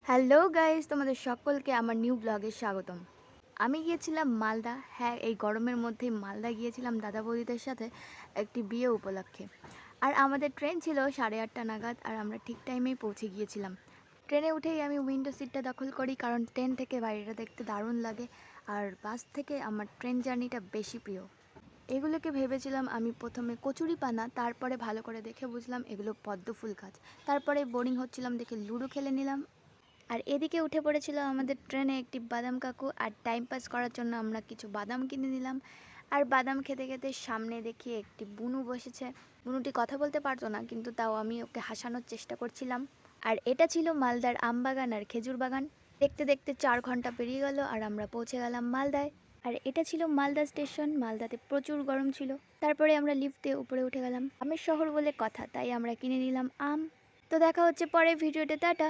Hello guys, তোমাদের সকলকে আমার নিউ ব্লগে স্বাগতম। আমি গিয়েছিলাম মালদা। হ্যাঁ, এই গরমের মধ্যেই মালদা গিয়েছিলাম দাদা বৌদিদের সাথে একটি বিয়ে উপলক্ষে। আর আমাদের ট্রেন ছিল 8:30 নাগাদ, আর আমরা ঠিক টাইমেই পৌঁছে গিয়েছিলাম। ট্রেনে উঠেই আমি উইন্ডো সিটটা দখল করি, কারণ ট্রেন থেকে বাইরেটা দেখতে দারুণ লাগে। আর বাস থেকে আমার ট্রেন জার্নিটা বেশি প্রিয়। এগুলোকে ভেবেছিলাম আমি প্রথমে কচুরি পানা, তারপরে ভালো করে দেখে বুঝলাম এগুলো পদ্ম ফুল গাছ। তারপরে বোরিং হচ্ছিলাম দেখে লুডো খেলে নিলাম। আর এদিকে উঠে পড়েছিল আমাদের ট্রেনে একটি বাদাম কাকু, আর টাইম পাস করার জন্য আমরা কিছু বাদাম কিনে নিলাম। আর বাদাম খেতে খেতে সামনে দেখি একটি বুনু বসেছে। বুনুটি কথা বলতে পারতো না, কিন্তু তাও আমি ওকে হাসানোর চেষ্টা করছিলাম। আর এটা ছিল মালদার আম বাগান আর খেজুর বাগান। দেখতে দেখতে 4 ঘন্টা পেরিয়ে গেল, আর আমরা পৌঁছে গেলাম মালদায়। আর এটা ছিল মালদা স্টেশন। মালদাতে প্রচুর গরম ছিল। তারপরে আমরা লিফট দিয়ে উপরে উঠে গেলাম। আমের শহর বলে কথা, তাই আমরা কিনে নিলাম আম। তো দেখা হচ্ছে পরে ভিডিওতে, টাটা।